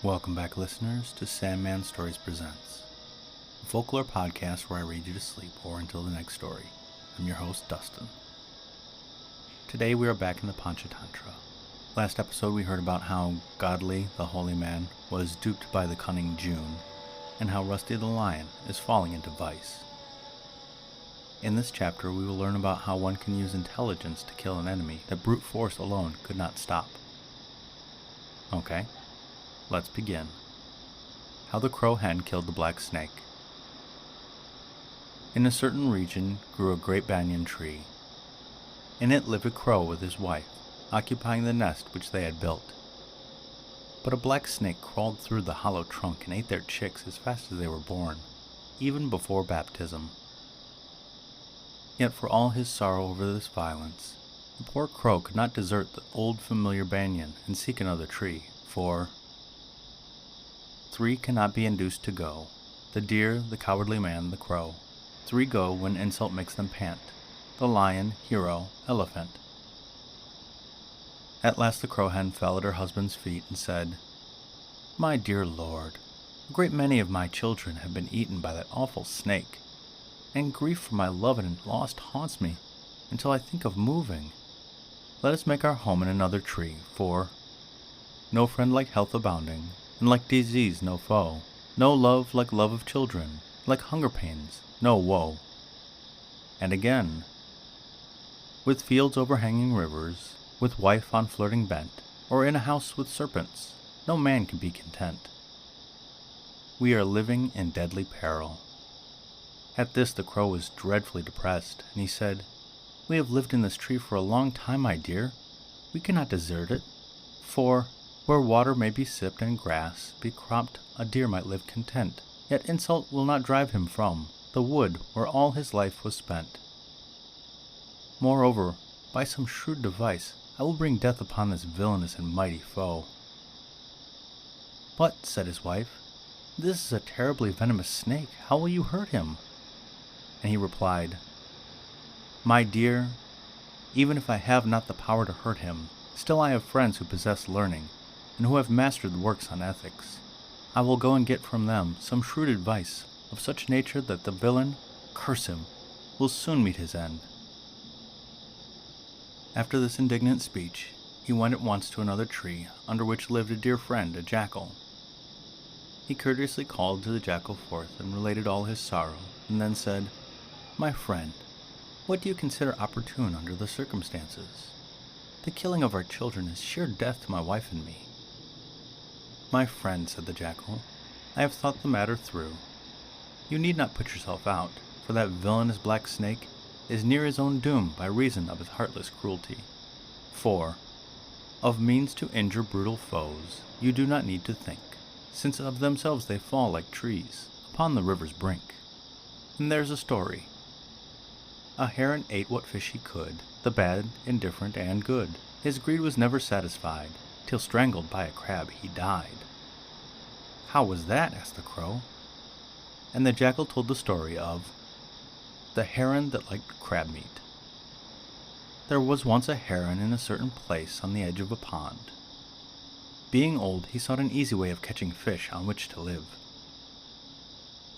Welcome back, listeners, to Sandman Stories Presents, a folklore podcast where I read you to sleep or until the next story. I'm your host, Dustin. Today we are back in the Panchatantra. Last episode we heard about how Godly, the holy man, was duped by the cunning June, and how Rusty the lion is falling into vice. In this chapter we will learn about how one can use intelligence to kill an enemy that brute force alone could not stop. Okay. Let's begin. How the crow hen killed the black snake. In a certain region grew a great banyan tree. In it lived a crow with his wife, occupying the nest which they had built. But a black snake crawled through the hollow trunk and ate their chicks as fast as they were born, even before baptism. Yet for all his sorrow over this violence, the poor crow could not desert the old familiar banyan and seek another tree, for three cannot be induced to go, the deer, the cowardly man, the crow. Three go when insult makes them pant, the lion, hero, elephant. At last the crow hen fell at her husband's feet and said, "My dear lord, a great many of my children have been eaten by that awful snake, and grief for my loved and lost haunts me until I think of moving. Let us make our home in another tree, for no friend like health abounding, and like disease no foe, no love like love of children, like hunger pains, no woe." And again, with fields overhanging rivers, with wife on flirting bent, or in a house with serpents, no man can be content. We are living in deadly peril. At this the crow was dreadfully depressed, and he said, "We have lived in this tree for a long time, my dear. We cannot desert it, for where water may be sipped and grass be cropped, a deer might live content. Yet insult will not drive him from the wood where all his life was spent. Moreover, by some shrewd device, I will bring death upon this villainous and mighty foe." "But," said his wife, "this is a terribly venomous snake. How will you hurt him?" And he replied, "My dear, even if I have not the power to hurt him, still I have friends who possess learning, and who have mastered the works on ethics. I will go and get from them some shrewd advice of such nature that the villain, curse him, will soon meet his end." After this indignant speech, he went at once to another tree, under which lived a dear friend, a jackal. He courteously called to the jackal forth and related all his sorrow, and then said, "My friend, what do you consider opportune under the circumstances? The killing of our children is sheer death to my wife and me." "My friend," said the jackal, "I have thought the matter through. You need not put yourself out, for that villainous black snake is near his own doom by reason of his heartless cruelty. For, of means to injure brutal foes, you do not need to think, since of themselves they fall like trees upon the river's brink. And there's a story. A heron ate what fish he could, the bad, indifferent, and good. His greed was never satisfied, till strangled by a crab he died." "How was that?" asked the crow. And the jackal told the story of the heron that liked crab meat. There was once a heron in a certain place on the edge of a pond. Being old, he sought an easy way of catching fish on which to live.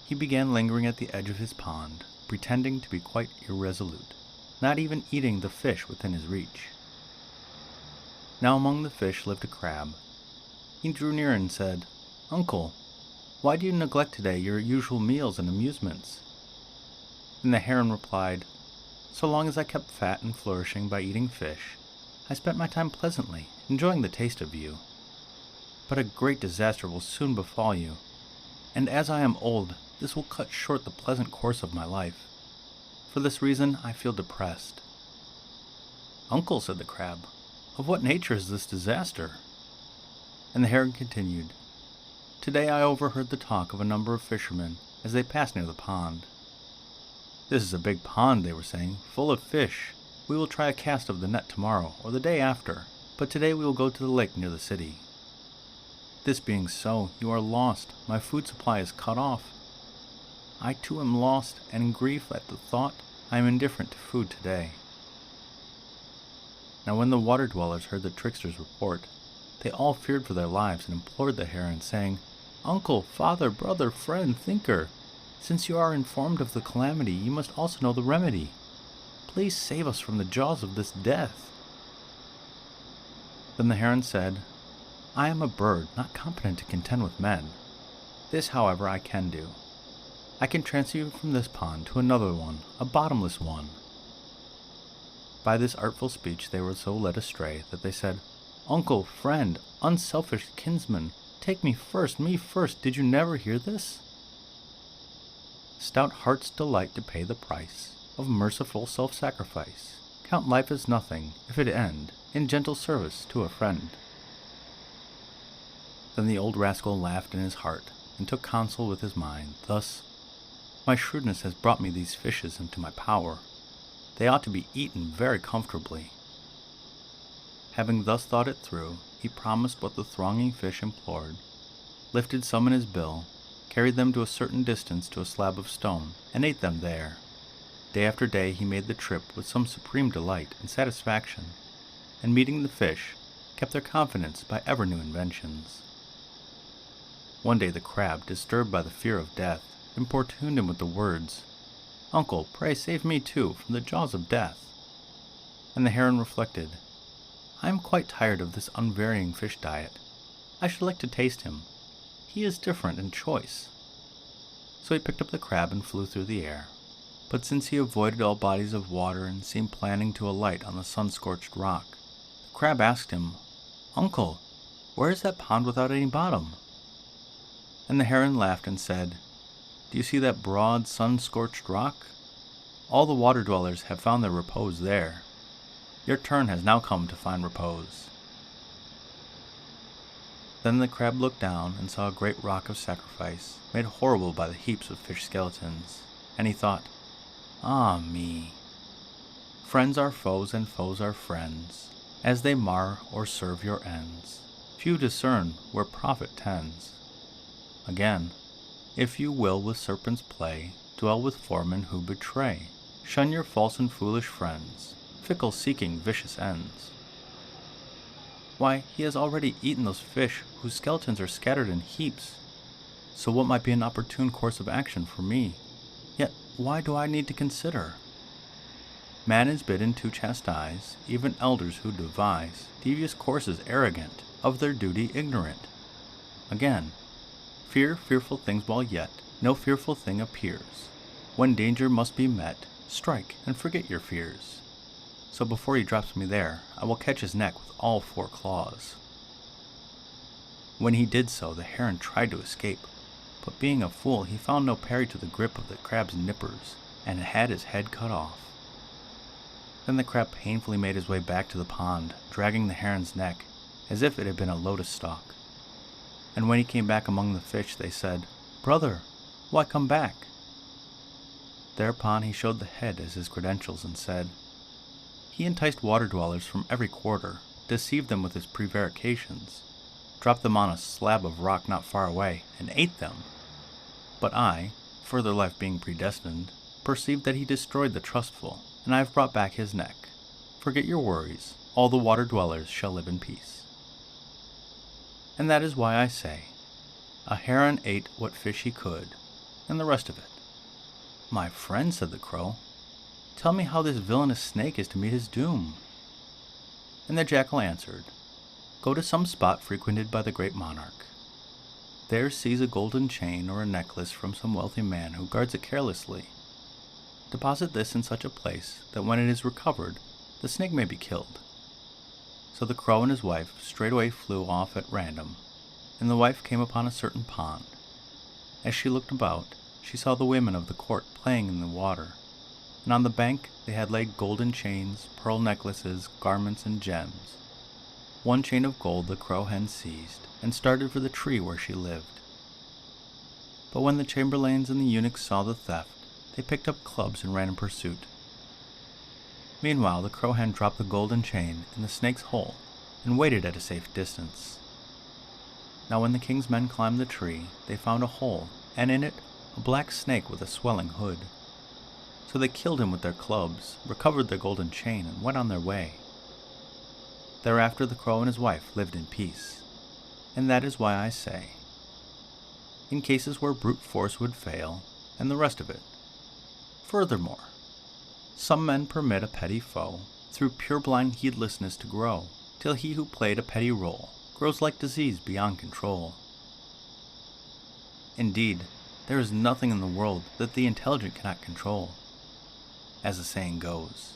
He began lingering at the edge of his pond, pretending to be quite irresolute, not even eating the fish within his reach. Now among the fish lived a crab. He drew near and said, "Uncle, why do you neglect today your usual meals and amusements?" And the heron replied, "So long as I kept fat and flourishing by eating fish, I spent my time pleasantly, enjoying the taste of you. But a great disaster will soon befall you, and as I am old, this will cut short the pleasant course of my life. For this reason, I feel depressed." "Uncle," said the crab, "of what nature is this disaster?" And the heron continued, "Today I overheard the talk of a number of fishermen as they passed near the pond. 'This is a big pond,' they were saying, 'full of fish. We will try a cast of the net tomorrow or the day after, but today we will go to the lake near the city.' This being so, you are lost. My food supply is cut off. I too am lost, and in grief at the thought, I am indifferent to food today." Now when the water dwellers heard the trickster's report, They all feared for their lives and implored the heron, saying, "Uncle, father, brother, friend, thinker, since you are informed of the calamity, you must also know the remedy. Please save us from the jaws of this death." Then the heron said, "I am a bird, not competent to contend with men. This, however, I can do. I can transfer you from this pond to another one, a bottomless one." By this artful speech they were so led astray that they said, "Uncle, friend, unselfish kinsman, take me first, did you never hear this? Stout hearts delight to pay the price of merciful self-sacrifice. Count life as nothing, if it end in gentle service to a friend." Then the old rascal laughed in his heart, and took counsel with his mind, thus, "My shrewdness has brought me these fishes into my power. They ought to be eaten very comfortably." Having thus thought it through, he promised what the thronging fish implored, lifted some in his bill, carried them to a certain distance to a slab of stone, and ate them there. Day after day he made the trip with some supreme delight and satisfaction, and meeting the fish, kept their confidence by ever new inventions. One day the crab, disturbed by the fear of death, importuned him with the words, "Uncle, pray save me too from the jaws of death." And the heron reflected, "I am quite tired of this unvarying fish diet. I should like to taste him. He is different and choice." So he picked up the crab and flew through the air. But since he avoided all bodies of water and seemed planning to alight on the sun-scorched rock, the crab asked him, "Uncle, where is that pond without any bottom?" And the heron laughed and said, "Do you see that broad, sun-scorched rock? All the water-dwellers have found their repose there. Your turn has now come to find repose." Then the crab looked down and saw a great rock of sacrifice, made horrible by the heaps of fish skeletons, and he thought, "Ah me! Friends are foes and foes are friends, as they mar or serve your ends. Few discern where profit tends. Again, if you will with serpents play, dwell with foremen who betray. Shun your false and foolish friends, fickle seeking vicious ends." Why, he has already eaten those fish whose skeletons are scattered in heaps. So what might be an opportune course of action for me? Yet why do I need to consider? Man is bidden to chastise, even elders who devise devious courses arrogant, of their duty ignorant. Again, fear fearful things while yet no fearful thing appears. When danger must be met, strike and forget your fears. So before he drops me there, I will catch his neck with all 4 claws. When he did so, the heron tried to escape, but being a fool, he found no parry to the grip of the crab's nippers, and had his head cut off. Then the crab painfully made his way back to the pond, dragging the heron's neck, as if it had been a lotus stalk. And when he came back among the fish, they said, "Brother, why come back?" Thereupon he showed the head as his credentials and said, "He enticed water-dwellers from every quarter, deceived them with his prevarications, dropped them on a slab of rock not far away, and ate them. But I, further life being predestined, perceived that he destroyed the trustful, and I have brought back his neck. Forget your worries, all the water-dwellers shall live in peace." And that is why I say, a heron ate what fish he could, and the rest of it. "My friend," said the crow, "tell me how this villainous snake is to meet his doom." And the jackal answered, "Go to some spot frequented by the great monarch. There seize a golden chain or a necklace from some wealthy man who guards it carelessly. Deposit this in such a place that when it is recovered, the snake may be killed." So the crow and his wife straightway flew off at random, and the wife came upon a certain pond. As she looked about, she saw the women of the court playing in the water, and on the bank they had laid golden chains, pearl necklaces, garments, and gems. One chain of gold the crow hen seized, and started for the tree where she lived. But when the chamberlains and the eunuchs saw the theft, they picked up clubs and ran in pursuit. Meanwhile, the crow hen dropped the golden chain in the snake's hole, and waited at a safe distance. Now when the king's men climbed the tree, they found a hole, and in it a black snake with a swelling hood. So they killed him with their clubs, recovered the golden chain, and went on their way. Thereafter the crow and his wife lived in peace. And that is why I say, in cases where brute force would fail, and the rest of it. Furthermore, some men permit a petty foe through purblind heedlessness to grow, till he who played a petty role grows like disease beyond control. Indeed, there is nothing in the world that the intelligent cannot control. As the saying goes,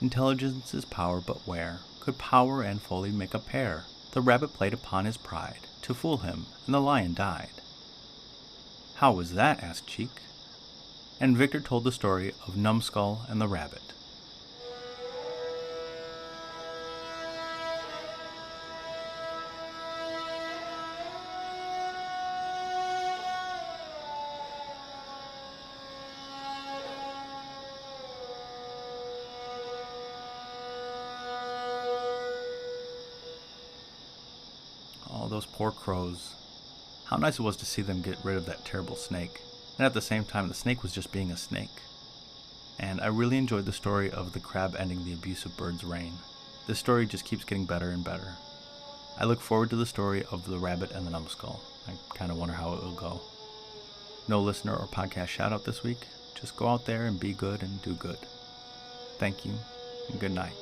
intelligence is power, but where could power and folly make a pair? The rabbit played upon his pride to fool him, and the lion died. How was that? Asked Cheek. And Victor told the story of Numbskull and the rabbit. Oh, those poor crows. How nice it was to see them get rid of that terrible snake. And at the same time, the snake was just being a snake. And I really enjoyed the story of the crab ending the abusive bird's reign. This story just keeps getting better and better. I look forward to the story of the rabbit and the numbskull. I kind of wonder how it will go. No listener or podcast shout out this week. Just go out there and be good and do good. Thank you, and good night.